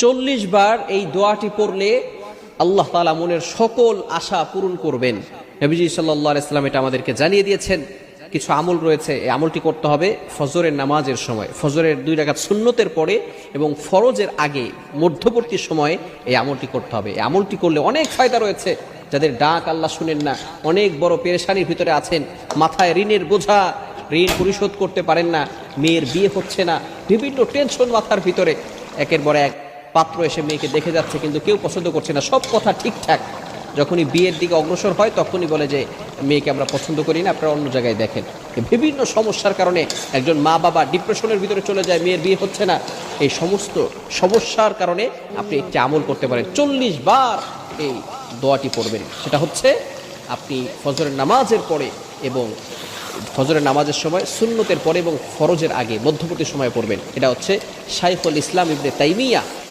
40 বার এই দোয়াটি পড়লে আল্লাহ তাআলা মনের সকল আশা পূরণ করবেন। নবীজি সাল্লাল্লাহু আলাইহি সাল্লাম এটা আমাদেরকে জানিয়ে দিয়েছেন। কিছু আমল রয়েছে, এই আমলটি করতে হবে ফজরের নামাজের সময়, ফজরের 2 রাকাত সুন্নতের পরে এবং ফরজের আগে মধ্যবর্তী সময়ে এই আমলটি করতে হবে। এই আমলটি করলে অনেক ফায়দা রয়েছে। যাদের ডাক আল্লাহ শুনেন না, অনেক বড় পেরেশানির ভিতরে আছেন, মাথায় ঋণের বোঝা, ঋণ পরিশোধ করতে পারেন না, মেয়ের বিয়ে হচ্ছে না, বিভিন্ন টেনশন মাথার ভিতরে, একের পর এক পাত্র এসে মেয়েকে দেখে যাচ্ছে কিন্তু কেউ পছন্দ করছে না, সব কথা ঠিকঠাক, যখনই বিয়ের দিকে অগ্রসর হয় তখনই বলে যে মেয়েকে আমরা পছন্দ করি না, আপনারা অন্য জায়গায় দেখেন। বিভিন্ন সমস্যার কারণে একজন মা বাবা ডিপ্রেশনের ভিতরে চলে যায়, মেয়ের বিয়ে হচ্ছে না। এই সমস্ত সমস্যার কারণে আপনি একটি আমল করতে পারেন, 40 বার এই দোয়াটি পড়বেন। সেটা হচ্ছে আপনি ফজরের নামাজের পরে এবং ফজরের নামাজের সময়, সুন্নতের পরে এবং ফরজের আগে মধ্যবর্তী সময়ে পড়বেন। এটা হচ্ছে শাইখুল ইসলাম ইবনে তাইমিয়া